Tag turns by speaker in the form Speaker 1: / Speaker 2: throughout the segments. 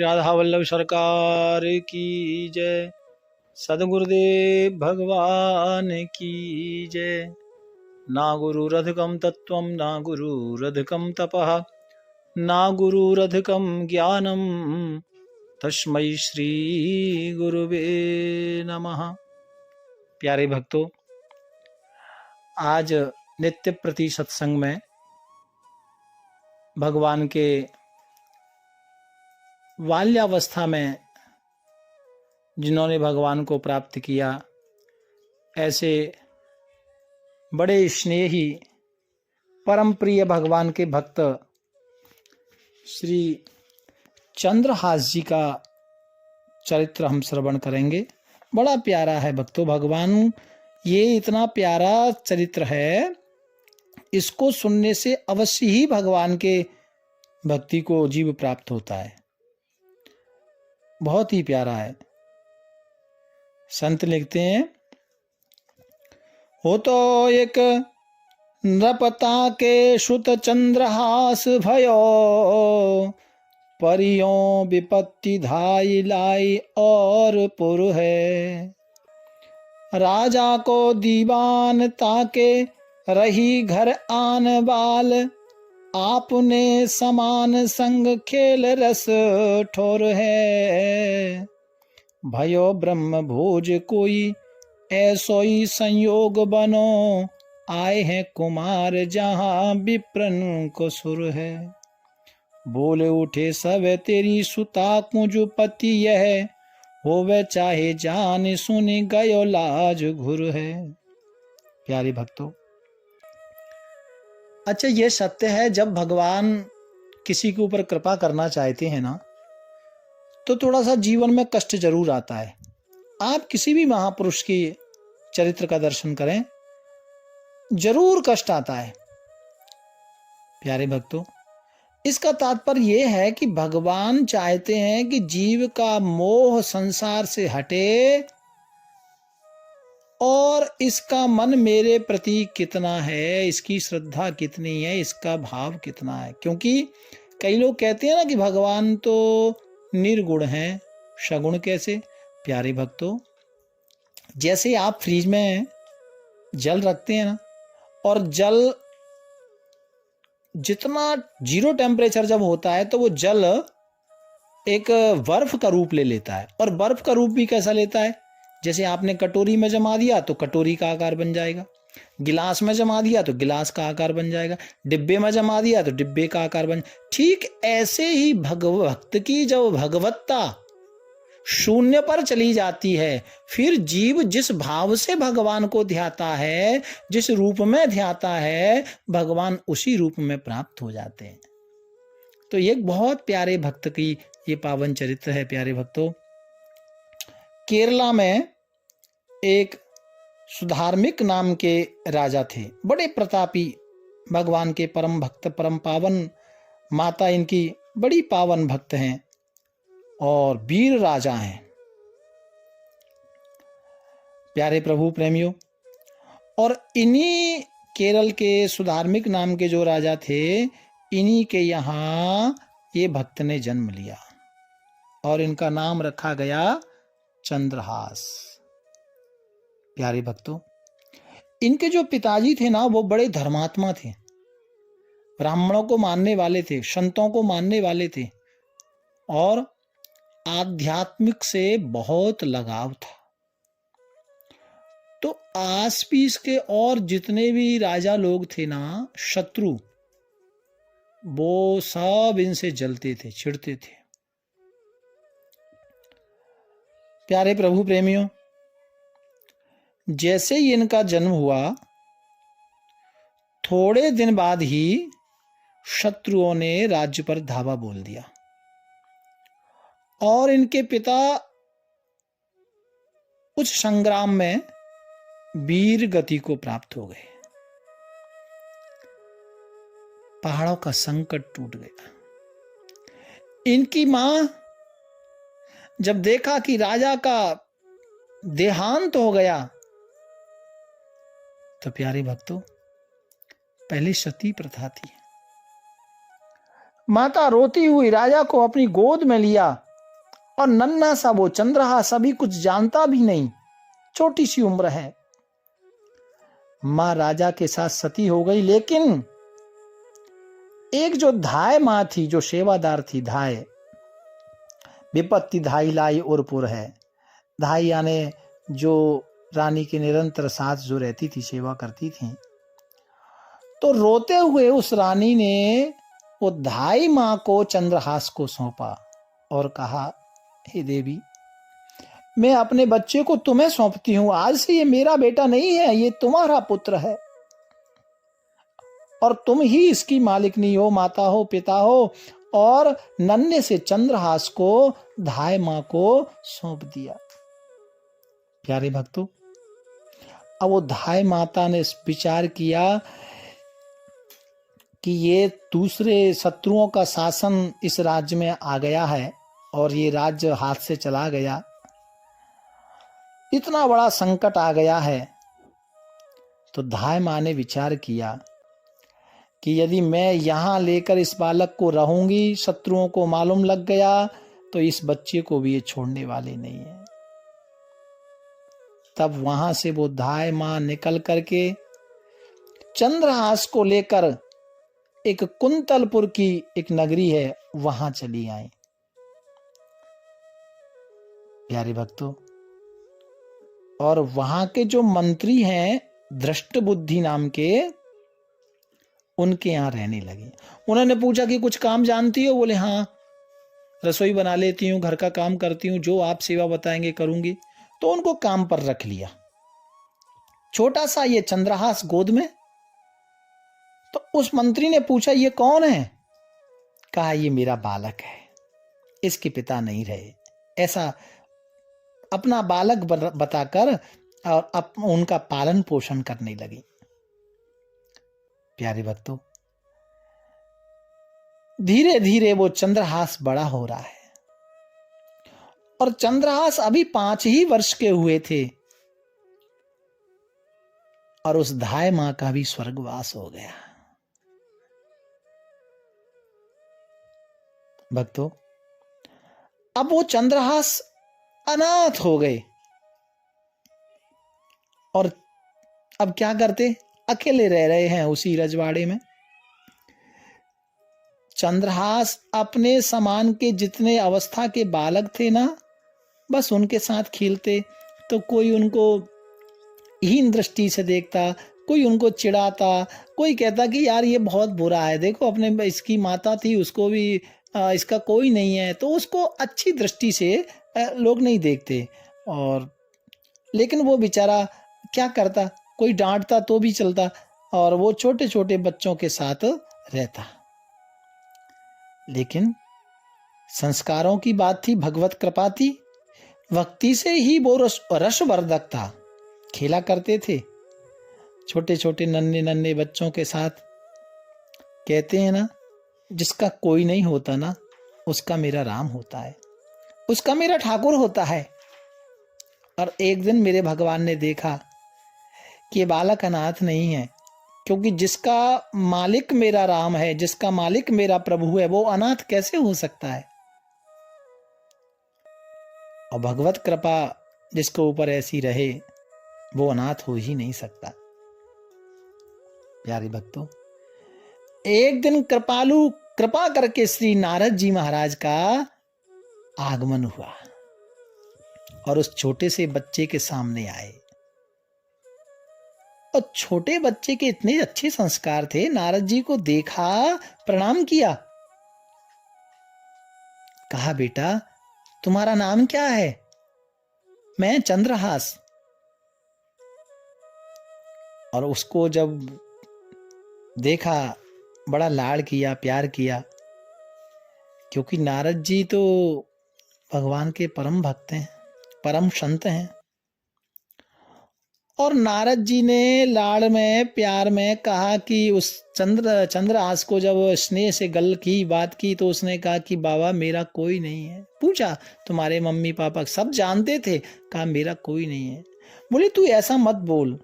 Speaker 1: राधा वल्लभ सरकार की जय। सद्गुरुदेव भगवान की जय। ना गुरुरधिकं तत्त्वं ना गुरुरधिकं तपः ना गुरुरधिकं ज्ञानं तस्मै श्री गुरुवे नमः। प्यारे भक्तों, आज नित्य प्रति सत्संग में भगवान के बाल्यावस्था में जिन्होंने भगवान को प्राप्त किया, ऐसे बड़े स्नेही परम प्रिय भगवान के भक्त श्री चंद्रहास जी का चरित्र हम श्रवण करेंगे। बड़ा प्यारा है भक्तों, भगवान ये इतना प्यारा चरित्र है, इसको सुनने से अवश्य ही भगवान के भक्ति को जीव प्राप्त होता है। बहुत ही प्यारा है। संत लिखते हैं, हो तो एक नृपता के सुत चंद्रहास भयो, परियों विपत्ति धाई लाई और पुर है। राजा को दीवान ताके रही घर आन बाल, आपने समान संग खेल रस ठोर है। भयो ब्रह्म भोज कोई ऐसो ही संयोग बनो, आए हैं कुमार जहाँ विप्रन को सुर है। बोले उठे सब तेरी सुता कुंज पति यह, होवे चाहे जान सुन गयो लाज घुर है। प्यारे भक्तों, अच्छा ये सत्य है, जब भगवान किसी के ऊपर कृपा करना चाहते हैं ना, तो थोड़ा सा जीवन में कष्ट जरूर आता है। आप किसी भी महापुरुष के चरित्र का दर्शन करें, जरूर कष्ट आता है। प्यारे भक्तों, इसका तात्पर्य यह है कि भगवान चाहते हैं कि जीव का मोह संसार से हटे और इसका मन मेरे प्रति कितना है, इसकी श्रद्धा कितनी है, इसका भाव कितना है। क्योंकि कई लोग कहते हैं ना कि भगवान तो निर्गुण हैं, सगुण कैसे। प्यारे भक्तों, जैसे आप फ्रिज में जल रखते हैं ना, और जल जितना 0 टेम्परेचर जब होता है तो वो जल एक बर्फ का रूप ले लेता है। और बर्फ का रूप भी कैसा लेता है, जैसे आपने कटोरी में जमा दिया तो कटोरी का आकार बन जाएगा, गिलास में जमा दिया तो गिलास का आकार बन जाएगा, डिब्बे में जमा दिया तो डिब्बे का आकार बन। ठीक ऐसे ही भक्त की जब भगवत्ता शून्य पर चली जाती है, फिर जीव जिस भाव से भगवान को ध्याता है, जिस रूप में ध्याता है, भगवान उसी रूप में प्राप्त हो जाते हैं। तो ये बहुत प्यारे भक्त की ये पावन चरित्र है। प्यारे भक्तों, केरला में एक सुधार्मिक नाम के राजा थे, बड़े प्रतापी, भगवान के परम भक्त, परम पावन, माता इनकी बड़ी पावन भक्त हैं और वीर राजा हैं। प्यारे प्रभु प्रेमियों, और इन्हीं केरल के सुधार्मिक नाम के जो राजा थे, इन्हीं के यहाँ ये भक्त ने जन्म लिया और इनका नाम रखा गया चंद्रहास। प्यारे भक्तों, इनके जो पिताजी थे ना, वो बड़े धर्मात्मा थे, ब्राह्मणों को मानने वाले थे, संतों को मानने वाले थे और आध्यात्मिक से बहुत लगाव था। तो आसपीस के और जितने भी राजा लोग थे ना, शत्रु, वो सब इनसे जलते थे, चिढ़ते थे। प्यारे प्रभु प्रेमियों, जैसे ही इनका जन्म हुआ, थोड़े दिन बाद ही शत्रुओं ने राज्य पर धावा बोल दिया और इनके पिता उस संग्राम में वीर गति को प्राप्त हो गए। पहाड़ों का संकट टूट गया। इनकी मां जब देखा कि राजा का देहांत हो गया, तो प्यारे भक्तों, पहले सती प्रथा थी। माता रोती हुई राजा को अपनी गोद में लिया और नन्हा सा वो चंद्रहास अभी कुछ जानता भी नहीं, छोटी सी उम्र है। मां राजा के साथ सती हो गई, लेकिन एक जो धाय मां थी, जो सेवादार थी, धाय, विपत्ति धाई लाई उरपुर है। धाई यानी जो रानी के निरंतर साथ जो रहती थी, सेवा करती थी। तो रोते हुए उस रानी ने वो धाई मां को चंद्रहास को सौंपा और कहा, हे देवी, मैं अपने बच्चे को तुम्हें सौंपती हूं। आज से ये मेरा बेटा नहीं है, ये तुम्हारा पुत्र है और तुम ही इसकी मालिकनी हो, माता हो, पिता हो। और नन्हे से चंद्रहास को धाय मां को सौंप दिया। प्यारे भक्तों, अब वो धाय माता ने विचार किया कि ये दूसरे शत्रुओं का शासन इस राज्य में आ गया है और ये राज्य हाथ से चला गया, इतना बड़ा संकट आ गया है। तो धाय मां ने विचार किया कि यदि मैं यहां लेकर इस बालक को रहूंगी, शत्रुओं को मालूम लग गया तो इस बच्चे को भी ये छोड़ने वाले नहीं है। तब वहां से वो धाय मां निकल करके चंद्रहास को लेकर एक कुंतलपुर की एक नगरी है, वहां चली आई। प्यारे भक्तों, और वहां के जो मंत्री हैं दृष्ट बुद्धि नाम के, उनके यहां रहने लगी। उन्होंने पूछा कि कुछ काम जानती हो? बोले हाँ, रसोई बना लेती हूँ, घर का काम करती हूँ, जो आप सेवा बताएंगे करूंगी। तो उनको काम पर रख लिया। छोटा सा ये चंद्रहास गोद में। तो उस मंत्री ने पूछा, ये कौन है? कहा, ये मेरा बालक है, इसके पिता नहीं रहे। ऐसा अपना बालक बताकर और उनका पालन पोषण करने लगी। प्यारे भक्तों, धीरे धीरे वो चंद्रहास बड़ा हो रहा है और चंद्रहास अभी 5 ही वर्ष के हुए थे और उस धाय मां का भी स्वर्गवास हो गया। भक्तों, अब वो चंद्रहास अनाथ हो गए और अब क्या करते? अकेले रह रहे हैं उसी रजवाड़े में। चंद्रहास अपने समान के जितने अवस्था के बालक थे ना, बस उनके साथ खेलते। तो कोई उनको हीन दृष्टि से देखता, कोई उनको चिढ़ाता, कोई कहता कि यार ये बहुत बुरा है, देखो अपने इसकी माता थी, उसको भी इसका कोई नहीं है। तो उसको अच्छी दृष्टि से लोग नहीं देखते। और लेकिन वो बेचारा क्या करता, कोई डांटता तो भी चलता और वो छोटे छोटे बच्चों के साथ रहता। लेकिन संस्कारों की बात थी, भगवत कृपा थी, भक्ति से ही वो रसवर्धक था। खेला करते थे छोटे छोटे नन्हे नन्हे बच्चों के साथ। कहते हैं ना, जिसका कोई नहीं होता ना, उसका मेरा राम होता है, उसका मेरा ठाकुर होता है। और एक दिन मेरे भगवान ने देखा कि ये बालक अनाथ नहीं है, क्योंकि जिसका मालिक मेरा राम है, जिसका मालिक मेरा प्रभु है, वो अनाथ कैसे हो सकता है? और भगवत कृपा जिसके ऊपर ऐसी रहे, वो अनाथ हो ही नहीं सकता। प्यारे भक्तों, एक दिन कृपालु कृपा करके श्री नारद जी महाराज का आगमन हुआ और उस छोटे से बच्चे के सामने आए। और छोटे बच्चे के इतने अच्छे संस्कार थे, नारद जी को देखा, प्रणाम किया, कहा, बेटा तुम्हारा नाम क्या है? मैं चंद्रहास। और उसको जब देखा, बड़ा लाड़ किया, प्यार किया, क्योंकि नारद जी तो भगवान के परम भक्त हैं, परम संत हैं। और नारद जी ने लाड़ में, प्यार में कहा कि उस चंद्रहास को जब स्नेह से गल की, बात की, तो उसने कहा कि बाबा मेरा कोई नहीं है। पूछा, तुम्हारे मम्मी पापा सब जानते थे? कहा, मेरा कोई नहीं है। बोले, तू ऐसा मत बोल,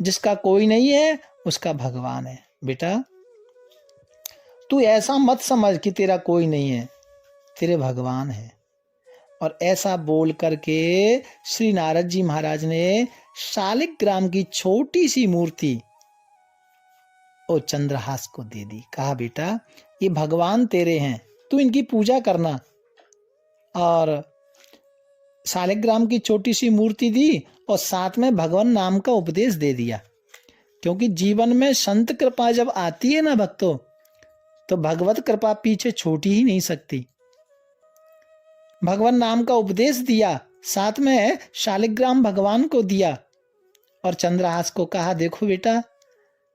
Speaker 1: जिसका कोई नहीं है उसका भगवान है। बेटा तू ऐसा मत समझ कि तेरा कोई नहीं है, तेरे भगवान है। और ऐसा बोल करके श्री नारद जी महाराज ने शालिग्राम की छोटी सी मूर्ति ओ चंद्रहास को दे दी। कहा बेटा ये भगवान तेरे हैं, तू इनकी पूजा करना। और शालिग्राम की छोटी सी मूर्ति दी और साथ में भगवान नाम का उपदेश दे दिया। क्योंकि जीवन में संत कृपा जब आती है ना भक्तों, तो भगवत कृपा पीछे छूट ही नहीं सकती। भगवान नाम का उपदेश दिया, साथ में शालिग्राम भगवान को दिया और चंद्रहास को कहा देखो बेटा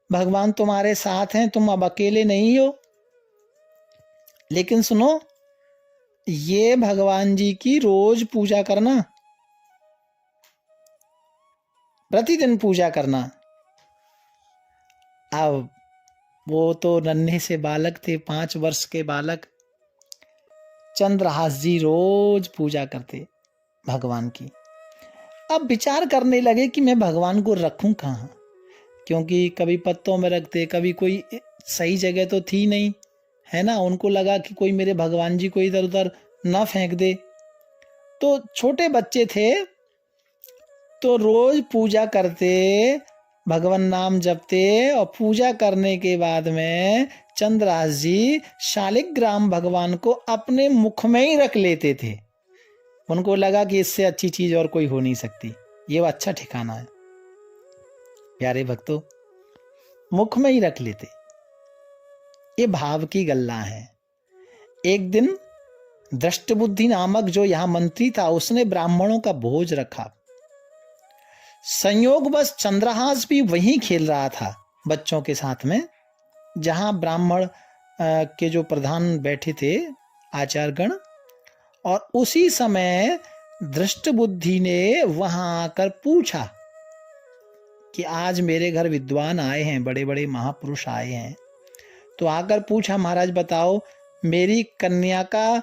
Speaker 1: भगवान तुम्हारे साथ हैं, तुम अब अकेले नहीं हो। लेकिन सुनो, ये भगवान जी की रोज पूजा करना, प्रतिदिन पूजा करना। अब वो तो नन्हे से बालक थे, 5 वर्ष के बालक। चंद्रहास जी रोज पूजा करते भगवान की। अब विचार करने लगे कि मैं भगवान को रखूं कहाँ, क्योंकि कभी पत्तों में रखते, कभी कोई सही जगह तो थी नहीं, है ना। उनको लगा कि कोई मेरे भगवान जी को इधर उधर ना फेंक दे। तो छोटे बच्चे थे तो रोज पूजा करते, भगवान नाम जपते और पूजा करने के बाद में चंद्रहास जी शालिग्राम भगवान को अपने मुख में ही रख लेते थे। उनको लगा कि इससे अच्छी चीज और कोई हो नहीं सकती, ये वो अच्छा ठिकाना है। प्यारे भक्तों, मुख में ही रख लेते। ये भाव की गल्ला है। एक दिन दृष्टबुद्धि नामक जो यहां मंत्री था, उसने ब्राह्मणों का भोज रखा। संयोगवश चंद्रहास भी वहीं खेल रहा था बच्चों के साथ में, जहां ब्राह्मण के जो प्रधान बैठे थे, आचार्यगण। और उसी समय दृष्टबुद्धि ने वहां आकर पूछा कि आज मेरे घर विद्वान आए हैं, बड़े बड़े महापुरुष आए हैं। तो आकर पूछा महाराज बताओ मेरी कन्या का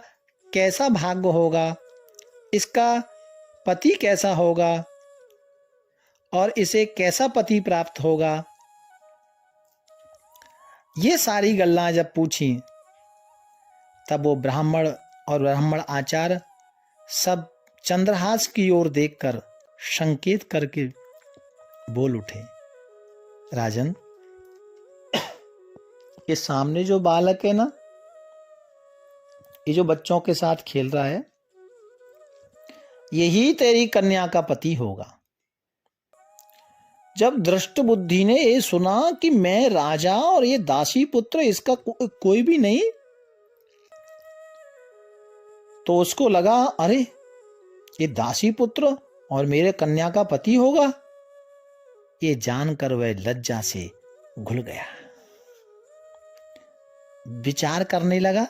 Speaker 1: कैसा भाग्य होगा, इसका पति कैसा होगा और इसे कैसा पति प्राप्त होगा। ये सारी गल्लां जब पूछी, तब वो ब्राह्मण और ब्राह्मण आचार्य सब चंद्रहास की ओर देखकर संकेत करके बोल उठे, राजन ये सामने जो बालक है ना, ये जो बच्चों के साथ खेल रहा है, यही तेरी कन्या का पति होगा। जब दृष्ट बुद्धि ने ये सुना कि मैं राजा और ये दासी पुत्र, इसका कोई भी नहीं, तो उसको लगा अरे ये दासी पुत्र और मेरे कन्या का पति होगा। ये जानकर वह लज्जा से घुल गया। विचार करने लगा,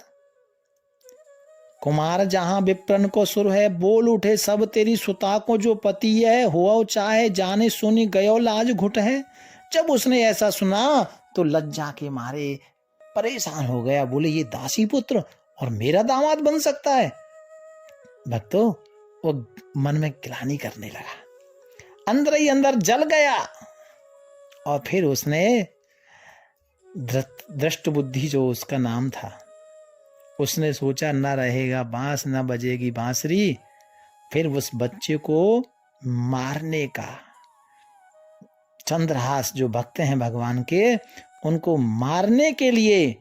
Speaker 1: कुमार जहां विप्रन को सुर है, बोल उठे सब तेरी सुता को जो पति है, हुआ चाहे जाने सुनी गयो लाज घुट है। जब उसने ऐसा सुना तो लज्जा के मारे परेशान हो गया। बोले ये दासी पुत्र और मेरा दामाद बन सकता है। भक्तों, वो मन में गिलानी करने लगा, अंदर ही अंदर जल गया। और फिर उसने दृष्ट बुद्धि जो उसका नाम था, उसने सोचा न रहेगा बांस न बजेगी बांसुरी। फिर उस बच्चे को मारने का, चंद्रहास जो भक्त हैं भगवान के, उनको मारने के लिए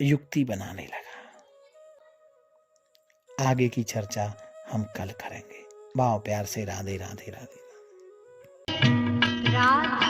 Speaker 1: युक्ति बनाने लगा। आगे की चर्चा हम कल करेंगे। भाव प्यार से राधे राधे राधे राधे।